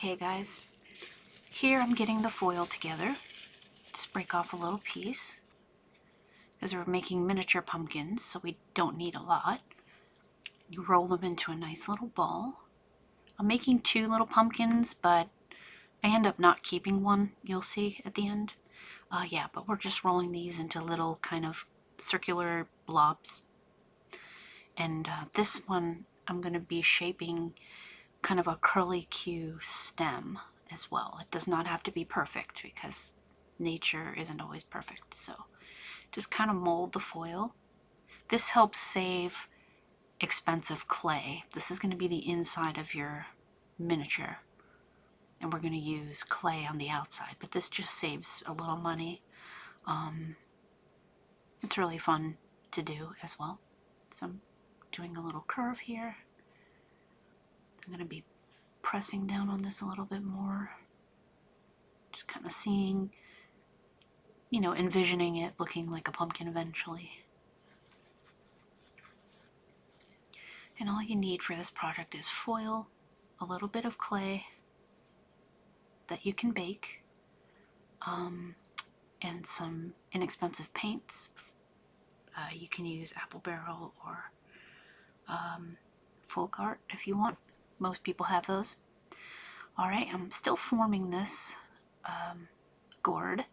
Okay guys, here I'm getting the foil together. Just break off a little piece because we're making miniature pumpkins, so we don't need a lot. You roll them into a nice little ball. I'm making 2 little pumpkins, but I end up not keeping one, you'll see at the end. Yeah, but we're just rolling these into little kind of circular blobs. And this one I'm going to be shaping kind of a curly Q stem as well. It does not have to be perfect because nature isn't always perfect. So just kind of mold the foil. This helps save expensive clay. This is going to be the inside of your miniature, and we're going to use clay on the outside, but this just saves a little money. It's really fun to do as well. So I'm doing a little curve here. I'm going to be pressing down on this a little bit more. Just kind of seeing, envisioning it looking like a pumpkin eventually. And all you need for this project is foil, a little bit of clay that you can bake, and some inexpensive paints. You can use apple barrel or folk art if you want. Most people have those. Alright, I'm still forming this gourd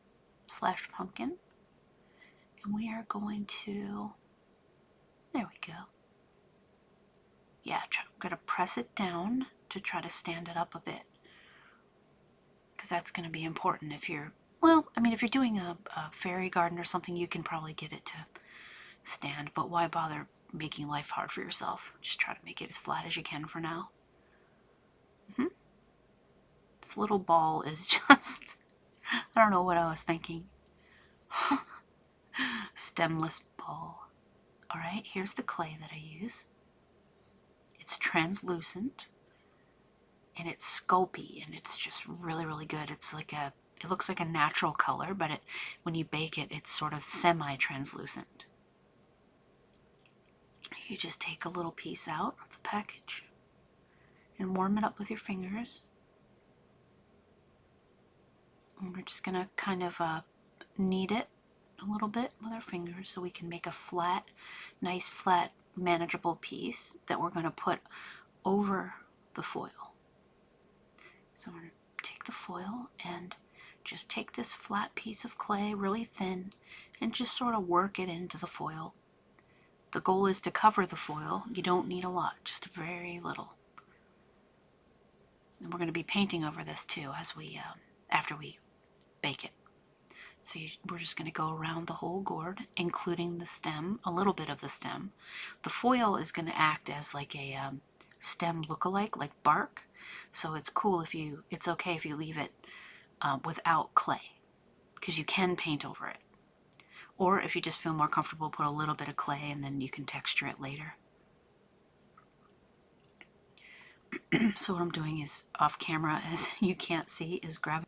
/ pumpkin. And we are going to, there we go. Yeah, I'm going to press it down to try to stand it up a bit. Because that's going to be important if you're, if you're doing a fairy garden or something, you can probably get it to stand. But why bother making life hard for yourself? Just try to make it as flat as you can for now. This little ball is just, I don't know what I was thinking. Stemless ball. Alright, here's the clay that I use. It's translucent and it's sculpey, and it's just really, really good. It looks like a natural color, but when you bake it, it's sort of semi-translucent. You just take a little piece out of the package and warm it up with your fingers. And we're just going to kind of knead it a little bit with our fingers so we can make a flat, nice flat, manageable piece that we're going to put over the foil. So we're going to take the foil and just take this flat piece of clay, really thin, and just sort of work it into the foil. The goal is to cover the foil. You don't need a lot, just very little. And we're going to be painting over this too as we after we bake it. So we're just going to go around the whole gourd, including the stem, a little bit of the stem. The foil is going to act as like a stem lookalike, like bark. So it's cool it's okay if you leave it without clay, because you can paint over it. Or if you just feel more comfortable, put a little bit of clay and then you can texture it later. So what I'm doing is off camera, as you can't see, is grabbing.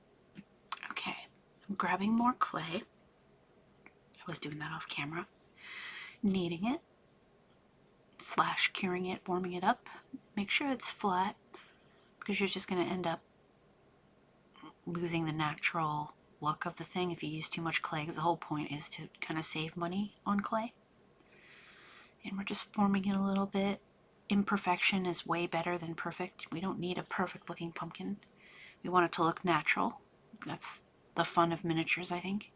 Okay, I'm grabbing more clay. I was doing that off camera. Kneading it / curing it, warming it up. Make sure it's flat, because you're just going to end up losing the natural look of the thing if you use too much clay, because the whole point is to kind of save money on clay. And we're just forming it a little bit. Imperfection is way better than perfect. We don't need a perfect looking pumpkin. We want it to look natural. That's the fun of miniatures, I think,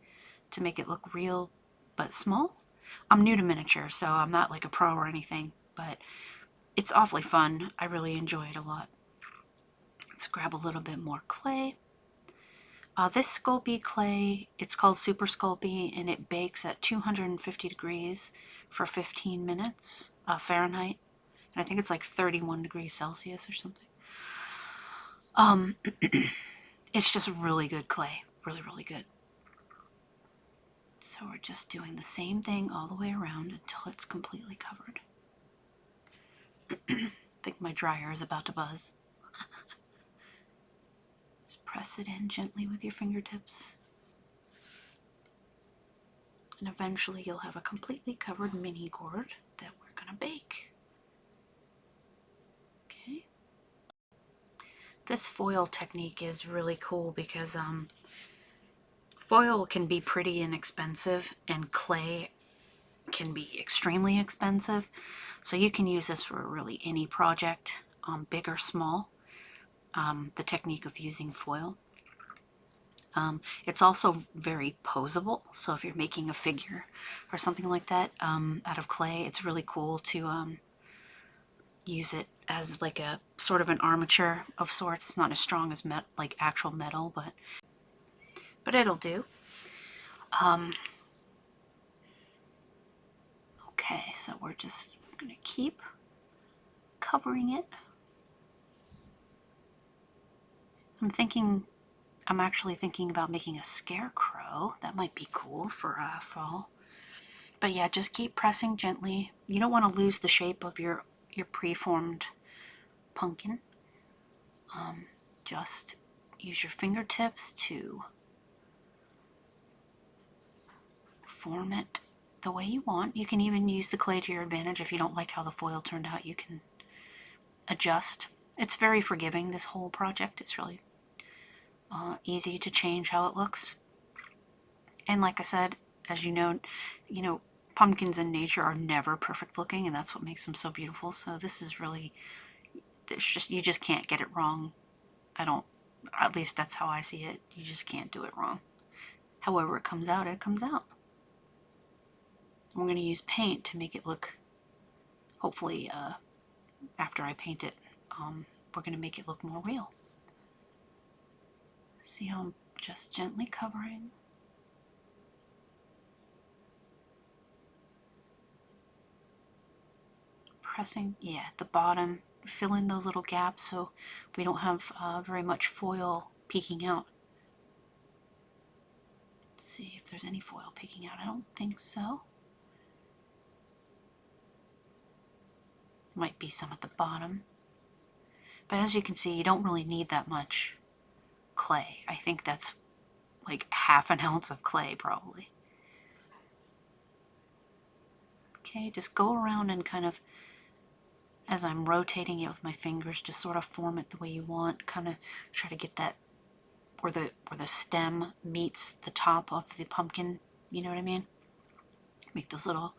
to make it look real but small. I'm new to miniature, so I'm not like a pro or anything, but it's awfully fun. I really enjoy it a lot. Let's grab a little bit more clay. This Sculpey clay, it's called Super Sculpey, and it bakes at 250 degrees for 15 minutes Fahrenheit. And I think it's like 31 degrees Celsius or something. It's just really good clay. Really, really good. So we're just doing the same thing all the way around until it's completely covered. I think my dryer is about to buzz. Just press it in gently with your fingertips. And eventually you'll have a completely covered mini gourd that we're going to bake. Okay. This foil technique is really cool because foil can be pretty inexpensive and clay can be extremely expensive. So you can use this for really any project, big or small, the technique of using foil. It's also very posable, so if you're making a figure or something like that out of clay, it's really cool to use it as like a sort of an armature of sorts. It's not as strong as like actual metal, but it'll do. Okay, so we're just gonna keep covering it. I'm actually thinking about making a scarecrow. That might be cool for fall. But yeah, just keep pressing gently. You don't want to lose the shape of your preformed pumpkin. Just use your fingertips to form it the way you want. You can even use the clay to your advantage. If you don't like how the foil turned out, you can adjust. It's very forgiving, this whole project. It's really easy to change how it looks. And like I said, as you know, pumpkins in nature are never perfect looking, and that's what makes them so beautiful. So this is really, you just can't get it wrong. At least that's how I see it. You just can't do it wrong. However it comes out, it comes out. I'm going to use paint to make it look, hopefully, after I paint it, we're going to make it look more real. See how I'm just gently covering. Pressing, yeah, at the bottom, fill in those little gaps so we don't have very much foil peeking out. Let's see if there's any foil peeking out. I don't think so. Might be some at the bottom. But as you can see, you don't really need that much clay. I think that's like half an ounce of clay probably. Okay, just go around and kind of, as I'm rotating it with my fingers, just sort of form it the way you want. Kind of try to get that where the stem meets the top of the pumpkin. You know what I mean? Make those little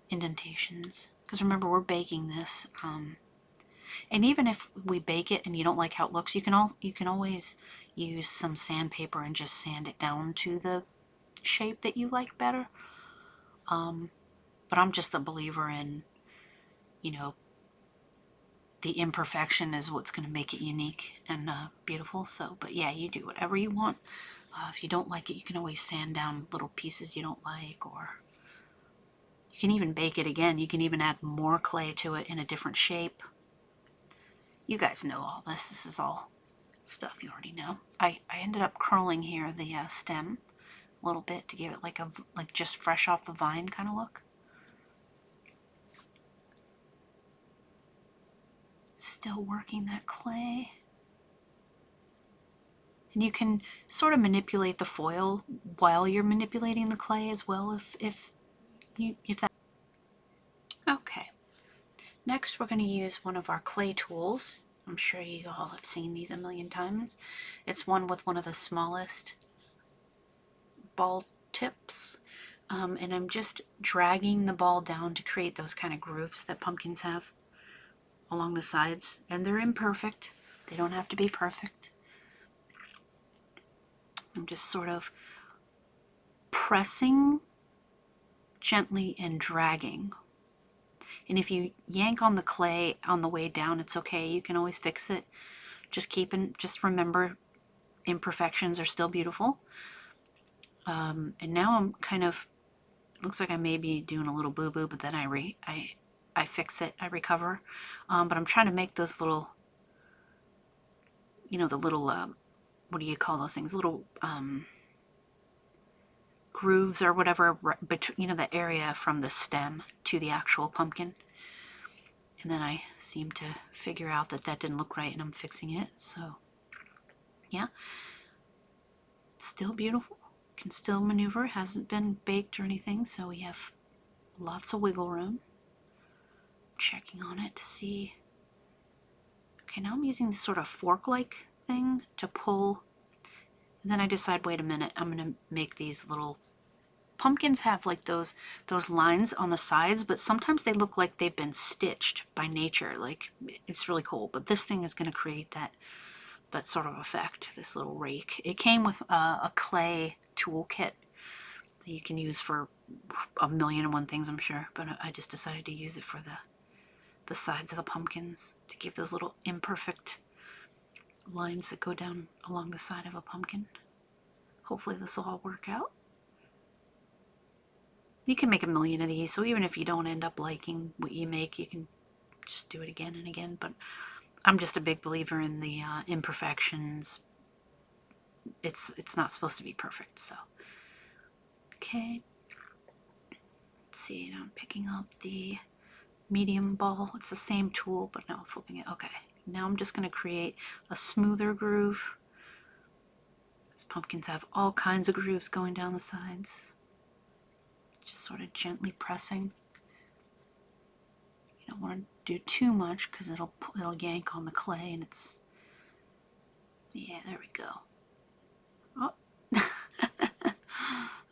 indentations. Because remember, we're baking this. And even if we bake it and you don't like how it looks, you can always use some sandpaper and just sand it down to the shape that you like better. But I'm just a believer in, you know, the imperfection is what's going to make it unique and beautiful. So, but yeah, you do whatever you want. If you don't like it, you can always sand down little pieces you don't like, or you can even bake it again. You can even add more clay to it in a different shape. You guys know all this. This is all stuff you already know. I ended up curling here the stem a little bit to give it like just fresh off the vine kind of look. Still working that clay. And you can sort of manipulate the foil while you're manipulating the clay as well if that. Okay. Next we're going to use one of our clay tools. I'm sure you all have seen these a million times. It's one with one of the smallest ball tips. And I'm just dragging the ball down to create those kind of grooves that pumpkins have along the sides. And they're imperfect. They don't have to be perfect. I'm just sort of pressing gently and dragging. And if you yank on the clay on the way down, it's okay. You can always fix it. Just remember, imperfections are still beautiful. And now I'm kind of, looks like I may be doing a little boo-boo, but then I fix it, I recover. But I'm trying to make those little, the little, what do you call those things? Little grooves or whatever, the area from the stem to the actual pumpkin. And then I seem to figure out that didn't look right and I'm fixing it. So, yeah. It's still beautiful. Can still maneuver. It hasn't been baked or anything, so we have lots of wiggle room. Checking on it to see Okay, now I'm using this sort of fork-like thing to pull. And then I decide, wait a minute, I'm going to make these little... Pumpkins have like those lines on the sides, but sometimes they look like they've been stitched by nature. Like, it's really cool. But this thing is going to create that sort of effect, this little rake. It came with a clay toolkit that you can use for a million and one things, I'm sure. But I just decided to use it for the sides of the pumpkins to give those little imperfect lines that go down along the side of a pumpkin. Hopefully this will all work out. You can make a million of these, so even if you don't end up liking what you make, you can just do it again and again. But I'm just a big believer in the imperfections. It's not supposed to be perfect, so. Okay. Let's see, now I'm picking up the medium ball. It's the same tool, but now I'm flipping it. Okay. Now I'm just going to create a smoother groove. These pumpkins have all kinds of grooves going down the sides. Just sort of gently pressing. You don't want to do too much because it'll yank on the clay, and it's... Yeah, there we go. Oh.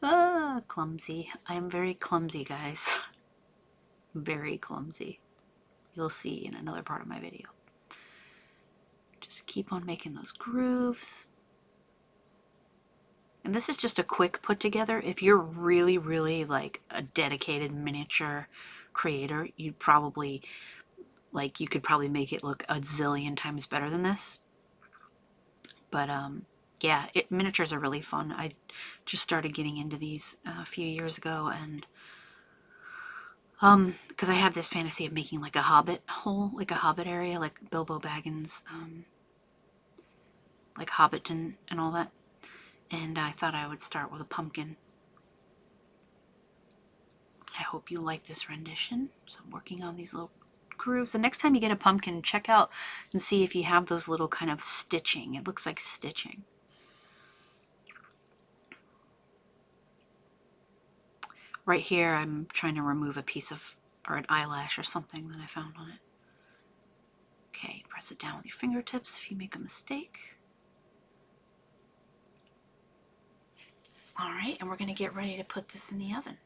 Ah, clumsy. I am very clumsy, guys. Very clumsy. You'll see in another part of my video. Just keep on making those grooves. And this is just a quick put together. If you're really, really like a dedicated miniature creator, you'd probably, like, you could probably make it look a zillion times better than this. But yeah, miniatures are really fun. I just started getting into these a few years ago, and because I have this fantasy of making like a hobbit hole, like a hobbit area, like Bilbo Baggins, like Hobbiton and all that. And I thought I would start with a pumpkin. I hope you like this rendition. So I'm working on these little grooves. The next time you get a pumpkin, check out and see if you have those little kind of stitching. It looks like stitching. Right here, I'm trying to remove a piece of, or an eyelash or something that I found on it. Okay, press it down with your fingertips if you make a mistake. All right, and we're going to get ready to put this in the oven.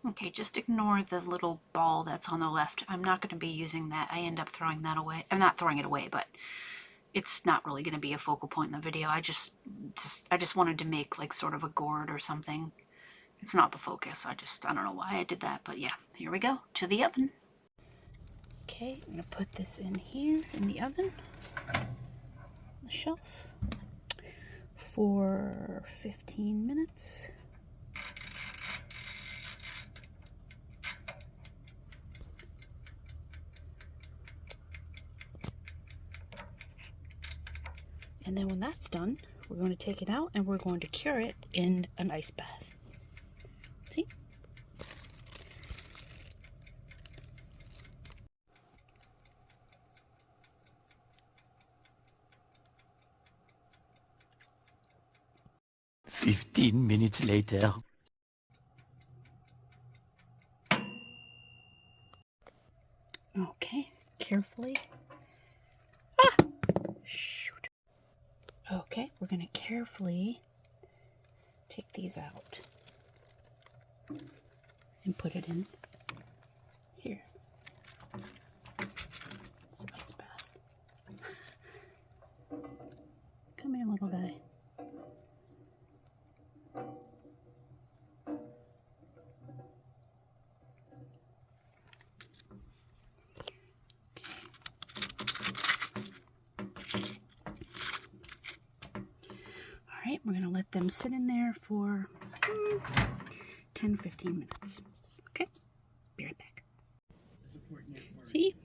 Okay, just ignore the little ball that's on the left. I'm not going to be using that. I end up throwing that away. I'm not throwing it away, but it's not really going to be a focal point in the video. I just wanted to make like sort of a gourd or something. It's not the focus. I don't know why I did that, but yeah, here we go, to the oven. Okay, I'm going to put this in here in the oven, on the shelf, for 15 minutes. And then when that's done, we're going to take it out and we're going to cure it in an ice bath. See? "15 minutes later." Okay, carefully. Ah! Shoot. Okay, we're going to carefully take these out and put it in here. It's an ice bath. Come here, little guy. Alright, we're going to let them sit in there for 10-15 minutes. Okay, be right back. See?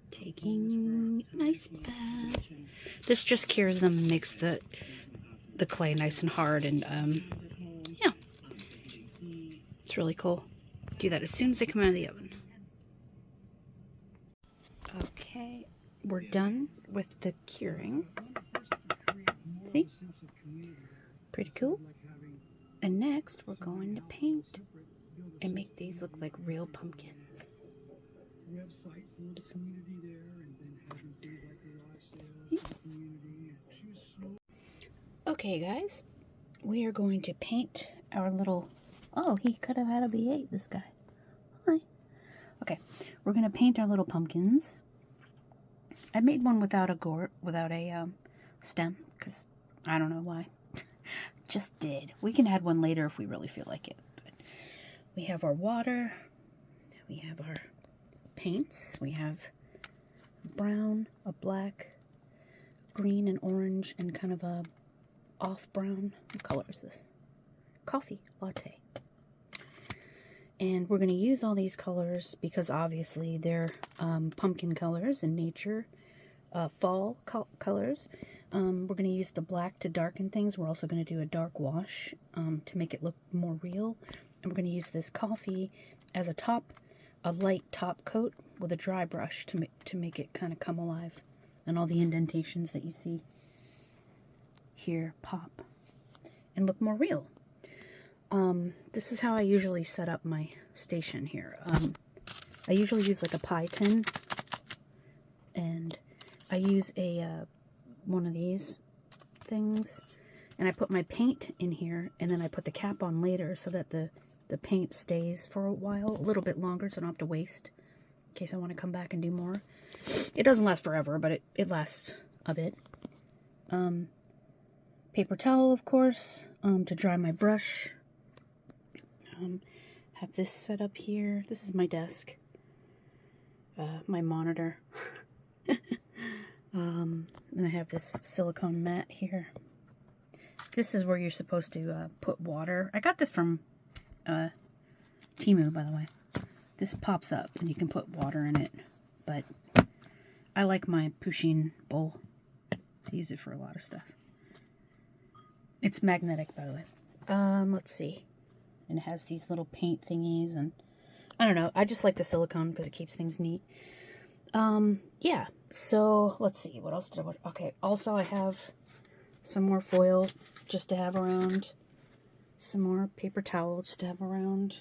Taking an ice bath. This just cures them and makes the clay nice and hard, and yeah, it's really cool. Do that as soon as they come out of the oven. Okay, we're done with the curing. See? Pretty cool. And next, we're going to paint and make these look like real pumpkins. Okay, guys, we are going to paint our little... Oh, he could have had a B8, this guy. Hi. Okay, we're going to paint our little pumpkins. I made one without a stem, because I don't know why. Just did. We can add one later if we really feel like it. But we have our water. We have our paints. We have brown, a black, green and orange, and kind of a off brown. What color is this? Coffee latte. And we're going to use all these colors because obviously they're pumpkin colors in nature, fall colors. We're going to use the black to darken things. We're also going to do a dark wash to make it look more real. And we're going to use this coffee as a light top coat with a dry brush to make it kind of come alive. And all the indentations that you see here pop and look more real. This is how I usually set up my station here. I usually use like a pie tin, and I use a one of these things, and I put my paint in here, and then I put the cap on later so that the paint stays for a while, a little bit longer, so I don't have to waste in case I want to come back and do more. It doesn't last forever, but it lasts a bit. Paper towel, of course, to dry my brush. Have this set up here. This is my desk. My monitor. And I have this silicone mat here. This is where you're supposed to put water. I got this from Temu, by the way. This pops up and you can put water in it. But I like my Pusheen bowl. I use it for a lot of stuff. It's magnetic, by the way. Let's see. And it has these little paint thingies, and I don't know. I just like the silicone because it keeps things neat. Yeah. So let's see. What else did I want? Okay. Also, I have some more foil just to have around. Some more paper towel just to have around.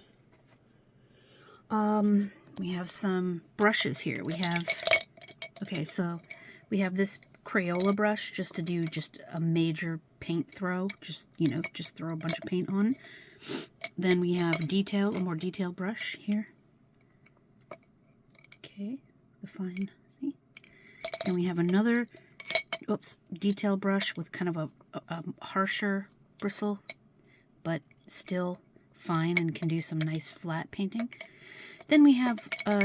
We have some brushes here. We have, okay, so we have this Crayola brush just to do just a major paint throw. Just, you know, just throw a bunch of paint on. Then we have a more detailed brush here. Okay, the fine, see? And we have another, detail brush with kind of a harsher bristle, but still fine and can do some nice flat painting. Then we have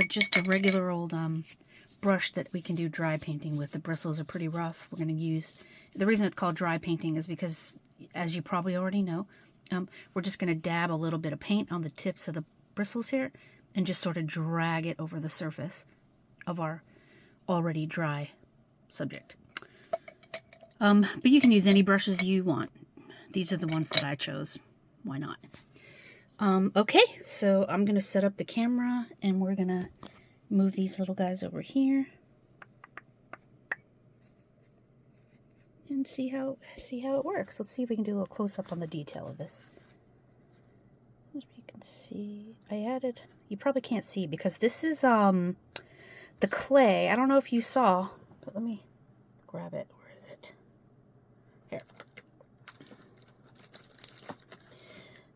just a regular old brush that we can do dry painting with. The bristles are pretty rough. We're going to use, the reason it's called dry painting is because, as you probably already know, we're just going to dab a little bit of paint on the tips of the bristles here and just sort of drag it over the surface of our already dry subject. But you can use any brushes you want. These are the ones that I chose. Why not? Okay, so I'm going to set up the camera and we're going to move these little guys over here. And see how it works. Let's see if we can do a little close-up on the detail of this. As you can see, I added, you probably can't see because this is the clay. I don't know if you saw, but let me grab it. Where is it? Here.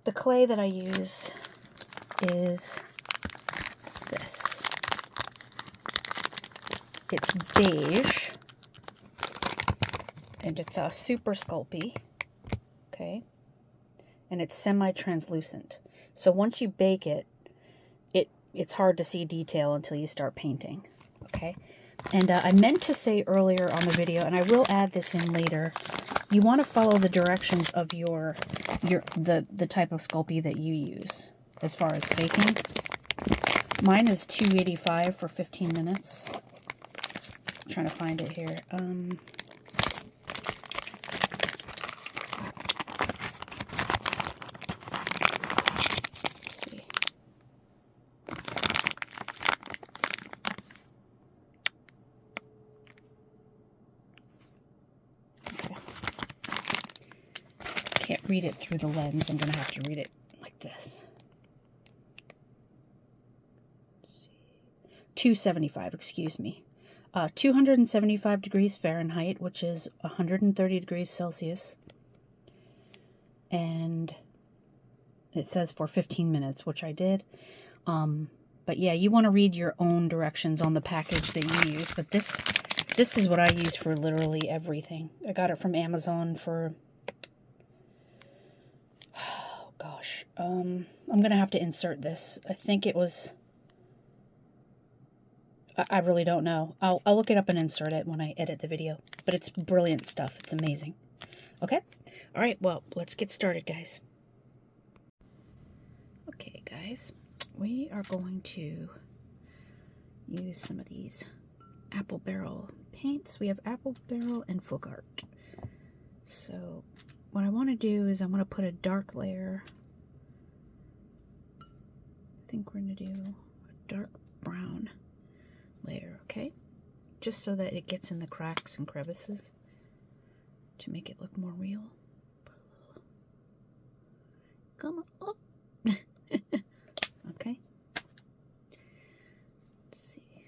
The clay that I use is this. It's beige. And it's a super Sculpey, okay? And it's semi-translucent. So once you bake it, it's hard to see detail until you start painting, okay? And I meant to say earlier on the video, and I will add this in later, you want to follow the directions of the type of Sculpey that you use as far as baking. Mine is 285 for 15 minutes. I'm trying to find it here. Can't read it through the lens. I'm going to have to read it like this. 275, excuse me. 275 degrees Fahrenheit, which is 130 degrees Celsius. And it says for 15 minutes, which I did. But yeah, you want to read your own directions on the package that you use. But this is what I use for literally everything. I got it from Amazon for, oh gosh, I'm gonna have to insert this. I think it was, I really don't know. I'll look it up and insert it when I edit the video. But it's brilliant stuff. It's amazing. Okay. All right. Well, let's get started, guys. Okay, guys. We are going to use some of these apple barrel paints. We have apple barrel and folk art. So what I want to do is I want to put a dark layer. I think we're going to do a dark brown layer, okay? Just so that it gets in the cracks and crevices to make it look more real. Come on up. Okay. Let's see.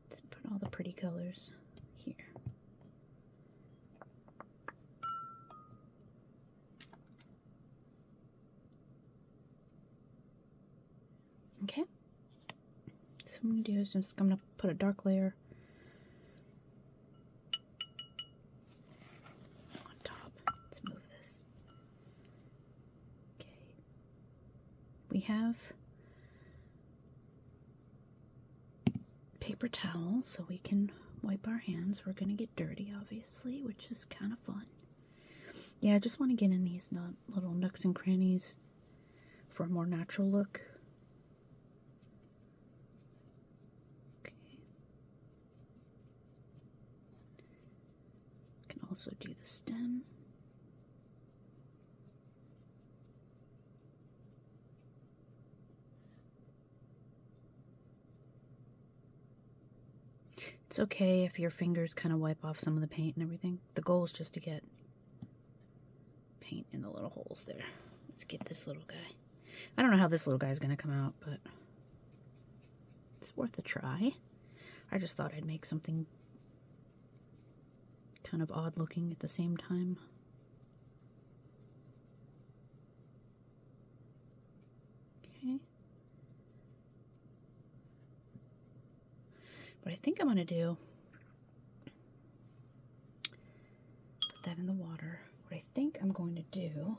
Let's put all the pretty colors here. Okay. So what I'm going to do is I'm going to put a dark layer on top. Let's move this. Okay. We have paper towel so we can wipe our hands. We're going to get dirty, obviously, which is kind of fun. Yeah, I just want to get in these little nooks and crannies for a more natural look. Okay. Can also do the stem. It's okay if your fingers kind of wipe off some of the paint and everything. The goal is just to get paint in the little holes there. Let's get this little guy. I don't know how this little guy is going to come out, but it's worth a try. I just thought I'd make something kind of odd looking at the same time. Okay. What I think I'm going to do, put that in the water. What I think I'm going to do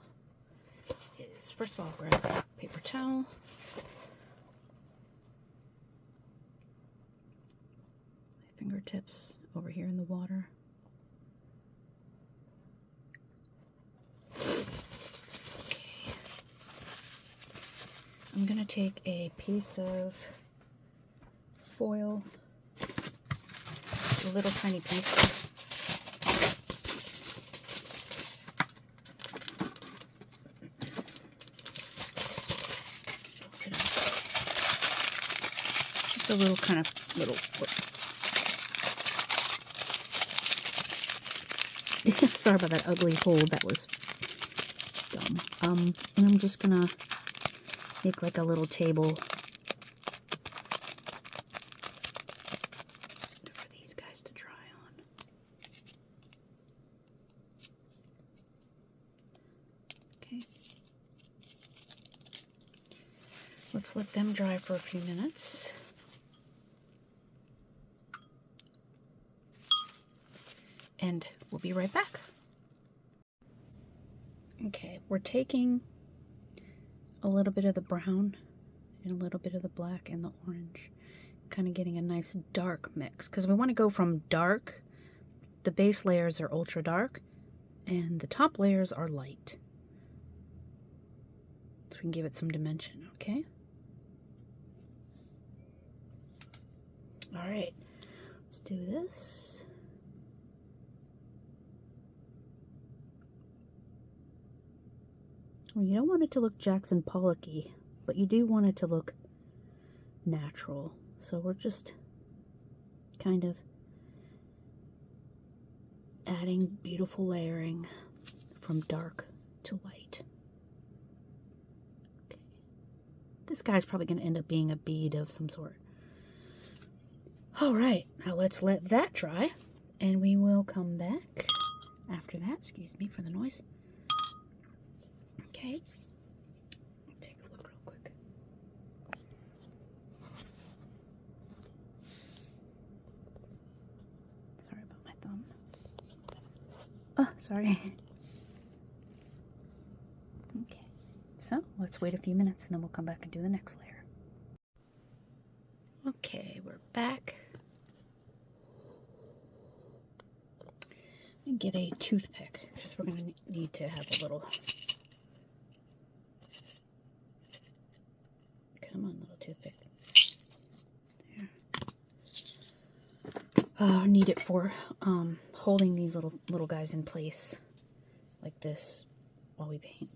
is, first of all, grab a paper towel. My fingertips over here in the water. Okay. I'm going to take a piece of foil, a little tiny piece. Just a little kind of little. Sorry about that ugly hole. That was dumb. And I'm just gonna make like a little table for these guys to dry on. Okay. Let's let them dry for a few minutes. And we'll be right back. Okay, we're taking a little bit of the brown and a little bit of the black and the orange, kind of getting a nice dark mix, because we want to go from dark, the base layers are ultra dark, and the top layers are light. So we can give it some dimension, okay? All right, let's do this. Well, you don't want it to look Jackson Pollock-y, but you do want it to look natural. So we're just kind of adding beautiful layering from dark to light. Okay. This guy's probably going to end up being a bead of some sort. All right, now let's let that dry, and we will come back after that. Excuse me for the noise. Okay, take a look real quick. Sorry about my thumb. Oh, sorry. Okay, so let's wait a few minutes and then we'll come back and do the next layer. Okay, we're back. And get a toothpick because we're going to need to have a little. Come on, little toothpick. There. I need it for holding these little guys in place like this while we paint.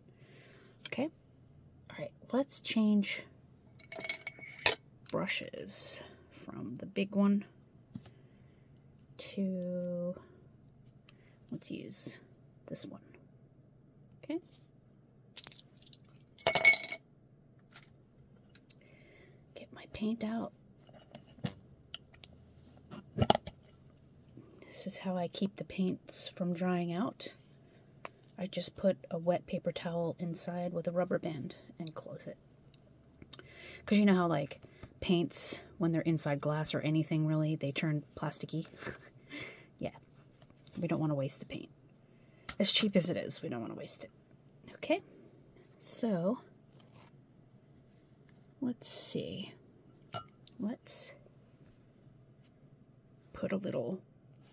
Okay. All right. Let's change brushes from the big one to. Let's use this one. Okay. Get my paint out. This is how I keep the paints from drying out. I just put a wet paper towel inside with a rubber band and close it. Because you know how like paints, when they're inside glass or anything really, they turn plasticky. Yeah. We don't want to waste the paint. As cheap as it is, we don't want to waste it. Okay, so let's see. Let's put a little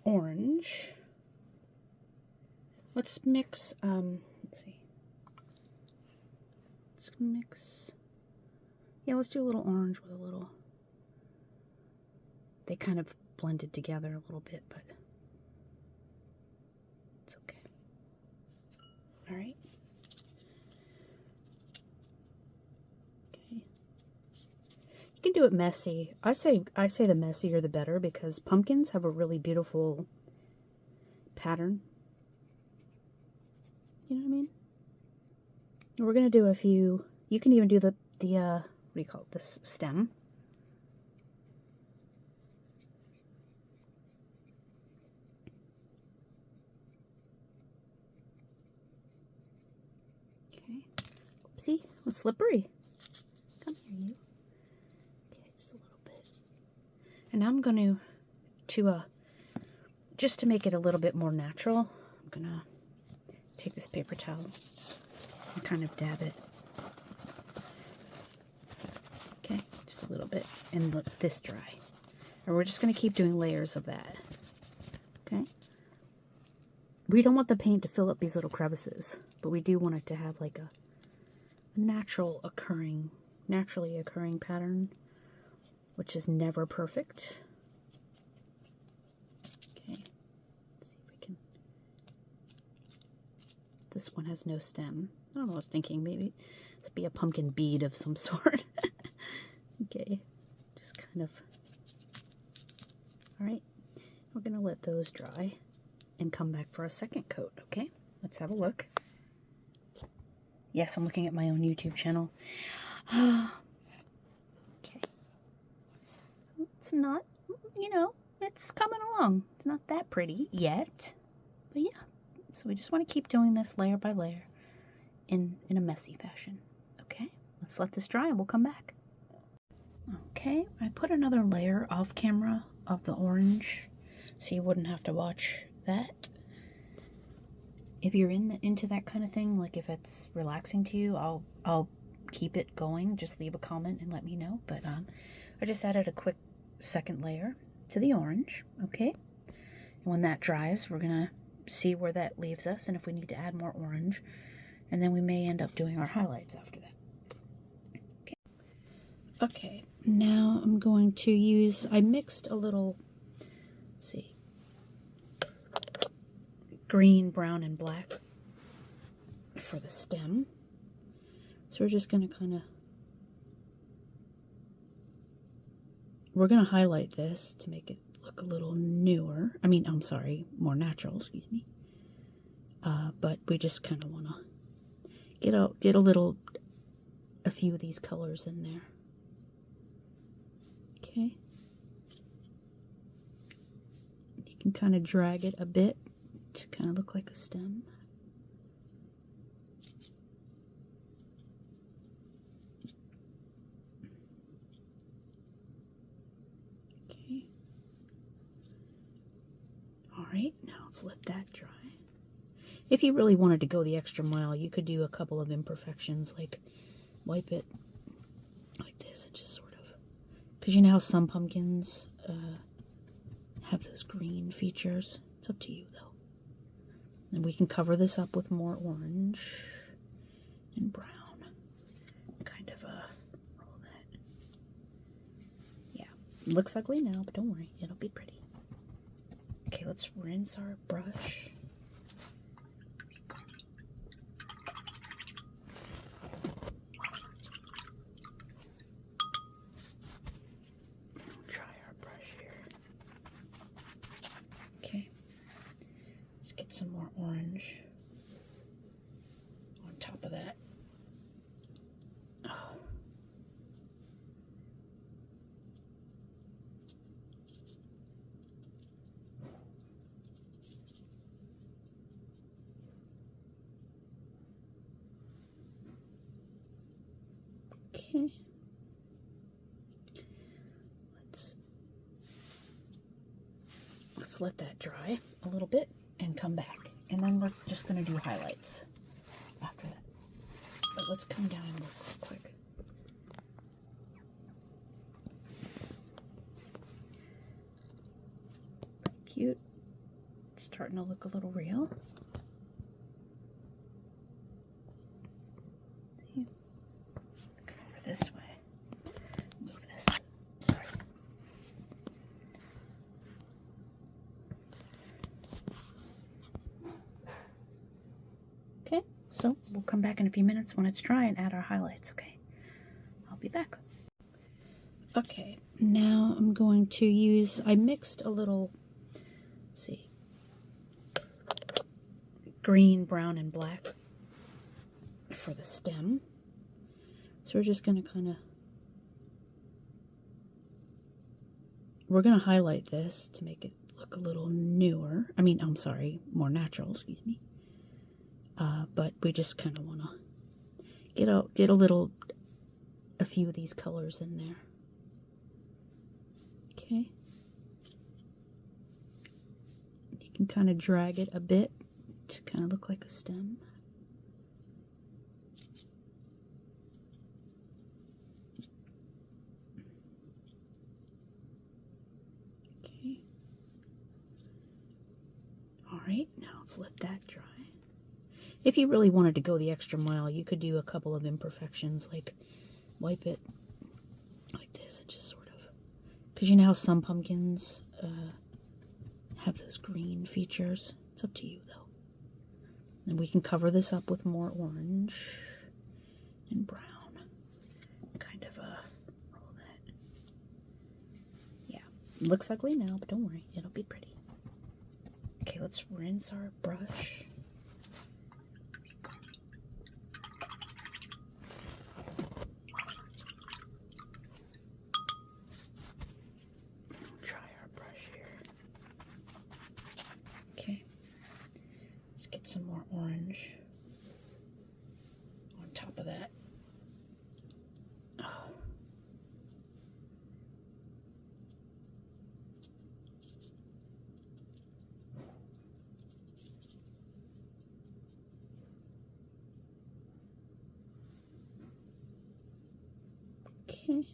orange. Let's mix, let's see. Let's mix, yeah, let's do a little orange with a little, they kind of blended together a little bit, but it's okay. All right. Okay. You can do it messy. I say the messier the better because pumpkins have a really beautiful pattern. You know what I mean? We're gonna do a few. You can even do the what do you call it? This stem. Okay. Oopsie, it was slippery. Come here, you. Okay, just a little bit. And I'm going to just to make it a little bit more natural, I'm gonna take this paper towel and kind of dab it. Okay, just a little bit, and let this dry. And we're just gonna keep doing layers of that. Okay. We don't want the paint to fill up these little crevices, but we do want it to have like a naturally occurring pattern, which is never perfect. Okay, let's see if we can. This one has no stem. I don't know, I was thinking maybe this be a pumpkin bead of some sort. Okay, just kind of. All right, we're gonna let those dry and come back for a second coat. Okay, let's have a look. Yes, I'm looking at my own YouTube channel. Okay. It's not, you know, it's coming along. It's not that pretty yet. But yeah, so we just want to keep doing this layer by layer in a messy fashion. Okay, let's let this dry and we'll come back. Okay, I put another layer off camera of the orange so you wouldn't have to watch that. If you're into that kind of thing, like if it's relaxing to you, I'll keep it going. Just leave a comment and let me know. But I just added a quick second layer to the orange. Okay, and when that dries, we're gonna see where that leaves us and if we need to add more orange, and then we may end up doing our highlights after that. Okay. Okay. Now I'm going to use. I mixed a little. Let's see. Green, brown, and black for the stem. So we're just going to kind of, we're going to highlight this to make it look a little newer. I mean, I'm sorry, more natural, excuse me. But we just kind of want to get a few of these colors in there. Okay. can kind of drag it a bit to kind of look like a stem. Okay. All right, now let's let that dry. If you really wanted to go the extra mile, you could do a couple of imperfections, like wipe it like this and just sort of, because you know how some pumpkins have those green features. It's up to you though. And we can cover this up with more orange and brown. Kind of roll that. Yeah, it looks ugly now, but don't worry, it'll be pretty. Okay, let's rinse our brush. Try our brush here. Okay, let's get some more orange on top of that. Okay. Let's let that dry a little bit and come back. And then we're just going to do highlights after that. But let's come down and look real quick. Cute. It's starting to look a little real. Come over this way. Move this. Sorry. Okay, so we'll come back in a few minutes when it's dry and add our highlights, okay? I'll be back. Okay, now I'm going to use, I mixed a little, let's see, green, brown, and black for the stem. So we're just going to kind of, we're going to highlight this to make it look a little newer. I mean, I'm sorry, more natural, excuse me. But we just kind of want to get a few of these colors in there. Okay. You can kind of drag it a bit to kind of look like a stem. Okay. All right, now let's let that dry. If you really wanted to go the extra mile, you could do a couple of imperfections, like wipe it like this and just sort of, because you know how some pumpkins have those green features. It's up to you though. And we can cover this up with more orange and brown. Kind of roll that. Yeah, it looks ugly now, but don't worry, it'll be pretty. Okay, let's rinse our brush. Try our brush here. Okay, let's get some more orange on top of that. Okay.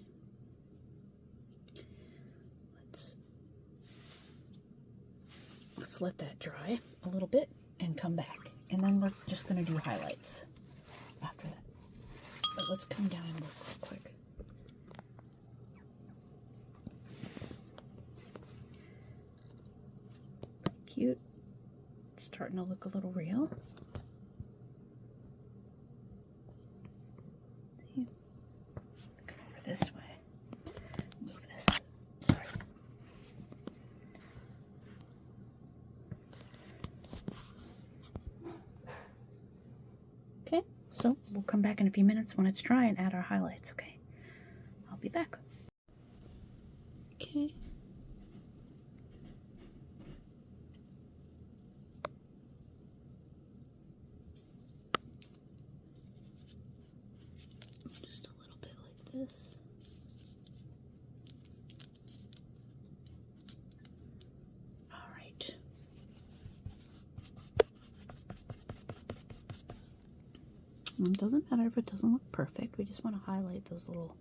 Let's let that dry a little bit and come back. And then we're just going to do highlights after that. But let's come down and look real quick. Cute. It's starting to look a little real. Come over this way. Move this. Sorry. Okay, so we'll come back in a few minutes when it's dry and add our highlights, okay? I'll be back. Okay. It doesn't matter if it doesn't look perfect. We just want to highlight those little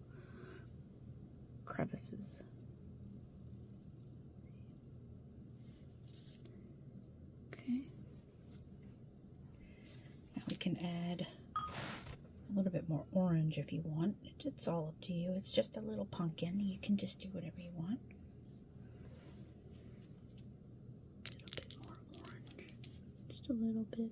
crevices. Okay. Now we can add a little bit more orange if you want. It's all up to you. It's just a little pumpkin. You can just do whatever you want. A little bit more orange. Just a little bit.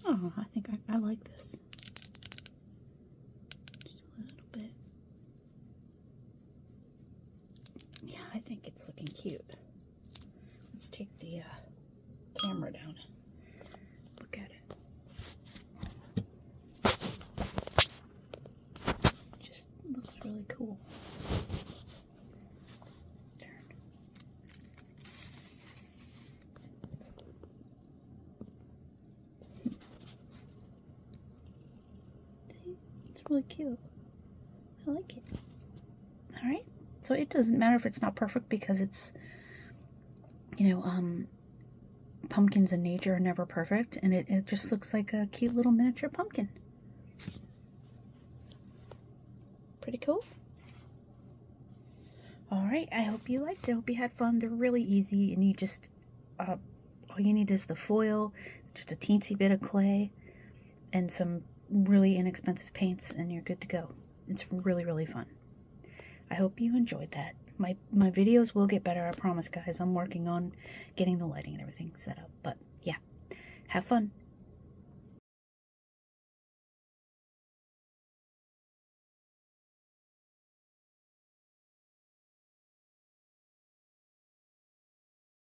Oh, I think I like this. Just a little bit. Yeah, I think it's looking cute. Let's take the camera down. Look at it. Just looks really cool. Turn. See? It's really cute. I like it. Alright. So it doesn't matter if it's not perfect because it's, you know, pumpkins in nature are never perfect, and it just looks like a cute little miniature pumpkin. Pretty cool. Alright, I hope you liked it. I hope you had fun. They're really easy, and you just, all you need is the foil, just a teensy bit of clay, and some really inexpensive paints, and you're good to go. It's really, really fun. I hope you enjoyed that. My videos will get better, I promise, guys. I'm working on getting the lighting and everything set up. But yeah, have fun.